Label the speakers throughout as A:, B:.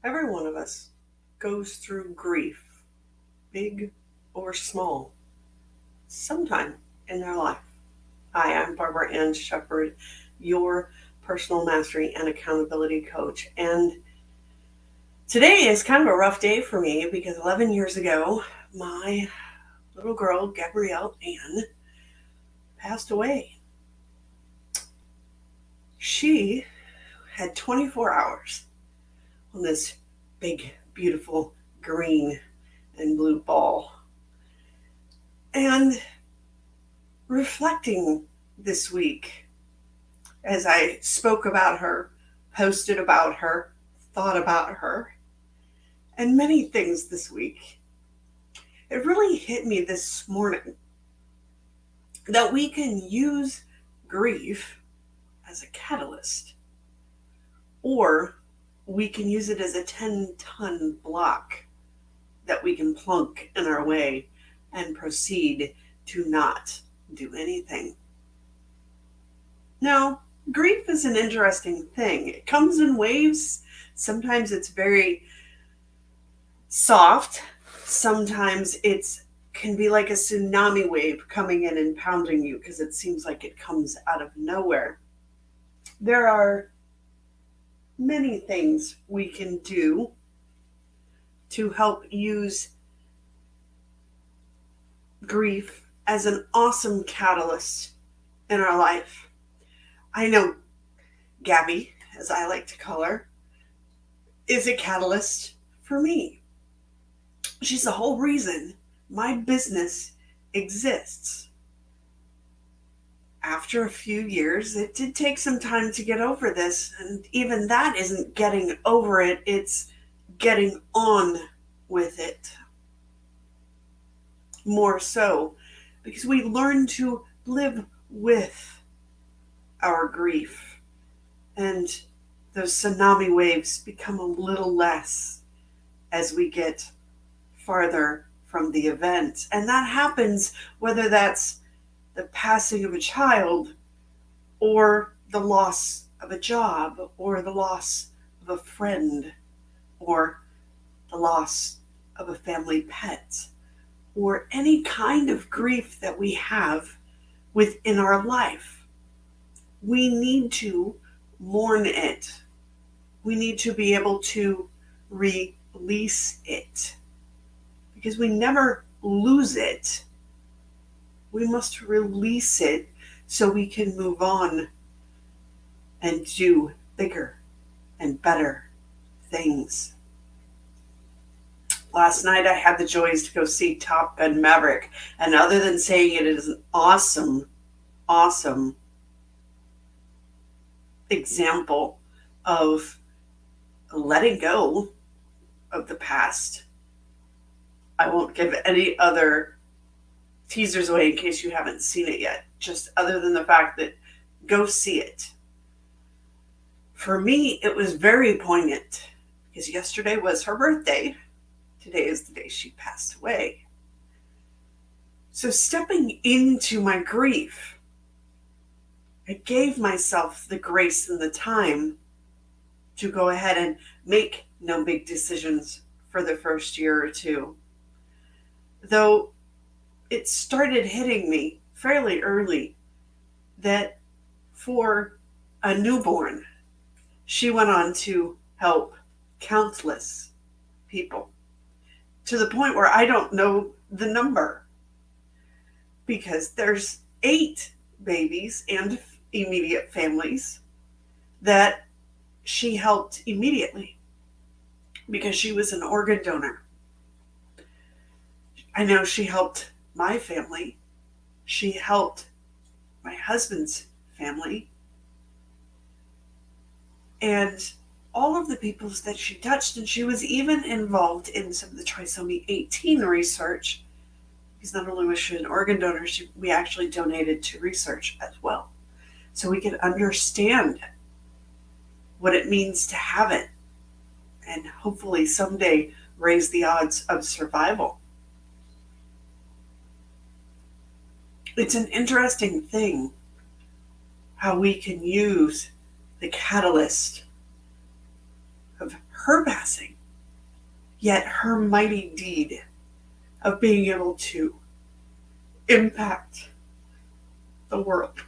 A: Every one of us goes through grief, big or small, sometime in their life. Hi, I'm Barbara Ann Shepherd, your personal mastery and accountability coach. And today is kind of a rough day for me because 11 years ago, my little girl, Gabrielle Ann, passed away. She had 24 hours on this big, beautiful green and blue ball. And reflecting this week as I spoke about her, posted about her, thought about her, and many things this week, it really hit me this morning that we can use grief as a catalyst, or we can use it as a 10-ton block that we can plunk in our way and proceed to not do anything. Now, grief is an interesting thing. It comes in waves. Sometimes it's very soft. Sometimes it can be like a tsunami wave coming in and pounding you because it seems like it comes out of nowhere. There are many things we can do to help use grief as an awesome catalyst in our life. I know Gabby, as I like to call her, is a catalyst for me. She's the whole reason my business exists. After a few years, it did take some time to get over this, and even that isn't getting over it, it's getting on with it. More so, because we learn to live with our grief, and those tsunami waves become a little less as we get farther from the event. And that happens whether that's the passing of a child, or the loss of a job, or the loss of a friend, or the loss of a family pet, or any kind of grief that we have within our life. We need to mourn it. We need to be able to release it, because we never lose it. We must release it so we can move on and do bigger and better things. Last night I had the joys to go see Top Gun Maverick, and other than saying it is an awesome, awesome example of letting go of the past, I won't give any other teasers away in case you haven't seen it yet, just other than the fact that go see it. For me, it was very poignant because yesterday was her birthday. Today is the day she passed away. So stepping into my grief, I gave myself the grace and the time to go ahead and make no big decisions for the first year or two. Though it started hitting me fairly early that for a newborn, she went on to help countless people, to the point where I don't know the number, because there's 8 babies and immediate families that she helped immediately because she was an organ donor. I know she helped my family. She helped my husband's family. And all of the people that she touched, and she was even involved in some of the trisomy 18 research, because not only was she an organ donor, we actually donated to research as well. So we could understand what it means to have it, and hopefully someday raise the odds of survival. It's an interesting thing how we can use the catalyst of her passing, yet her mighty deed of being able to impact the world.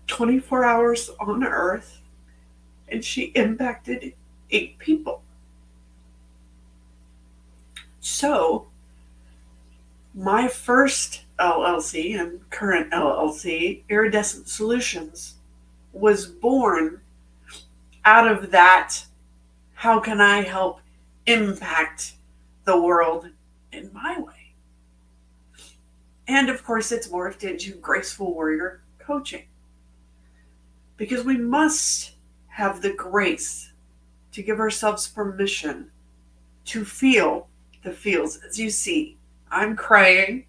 A: 24 hours on Earth, and she impacted 8 people. So, my first LLC and current LLC, Iridescent Solutions, was born out of that. How can I help impact the world in my way? And of course, it's morphed into Graceful Warrior Coaching. Because we must have the grace to give ourselves permission to feel the feels. As you see, I'm crying.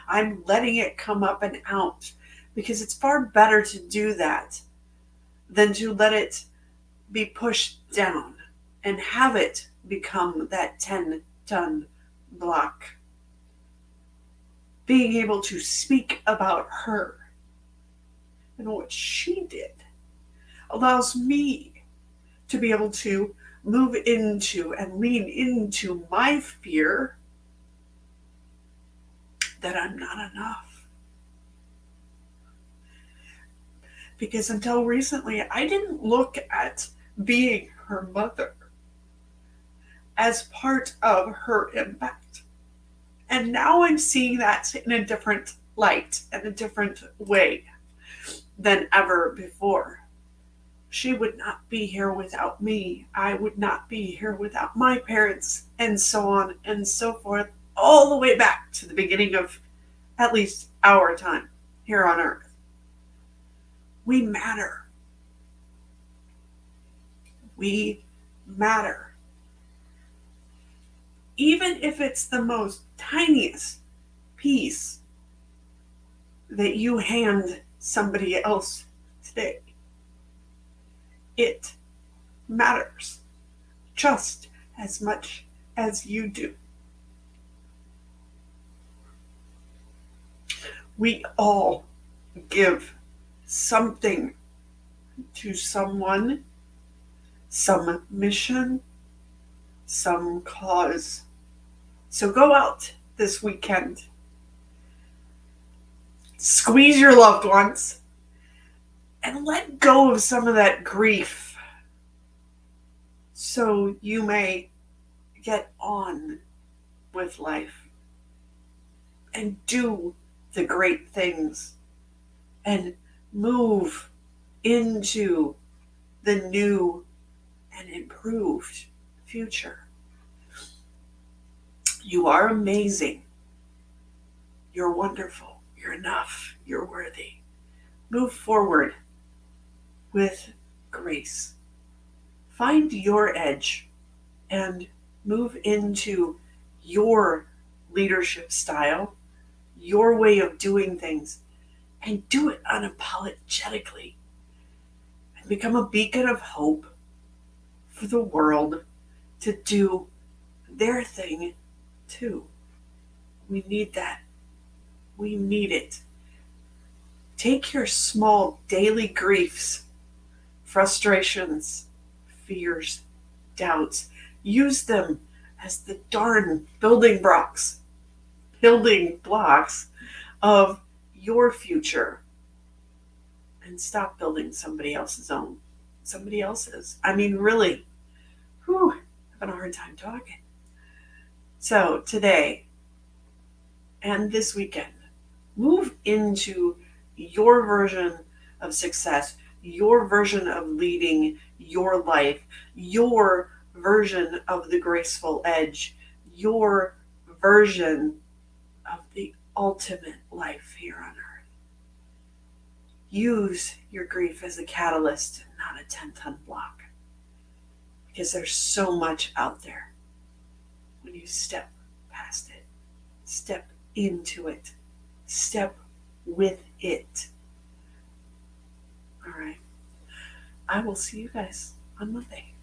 A: I'm letting it come up and out because it's far better to do that than to let it be pushed down and have it become that 10-ton block. Being able to speak about her and what she did allows me to be able to move into and lean into my fear that I'm not enough. Because until recently, I didn't look at being her mother as part of her impact. And now I'm seeing that in a different light and a different way than ever before. She would not be here without me. I would not be here without my parents, and so on and so forth, all the way back to the beginning of at least our time here on Earth. We matter. We matter. Even if it's the most tiniest piece that you hand somebody else today, it matters just as much as you do. We all give something to someone, some mission, some cause. So go out this weekend. Squeeze your loved ones and let go of some of that grief so you may get on with life and do the great things and move into the new and improved future. You are amazing. You're wonderful. You're enough. You're worthy. Move forward with grace. Find your edge and move into your leadership style, your way of doing things, and do it unapologetically. And become a beacon of hope for the world to do their thing too. We need that. We need it. Take your small daily griefs, frustrations, fears, doubts. Use them as the darn building blocks of your future. And stop building somebody else's own. Somebody else's. I mean, really. Having a hard time talking. So today and this weekend, move into your version of success, your version of leading your life, your version of the graceful edge, your version of the ultimate life here on earth. Use your grief as a catalyst, not a 10-ton block. Because there's so much out there when you step past it, step into it, step with it. All right. I will see you guys on Monday.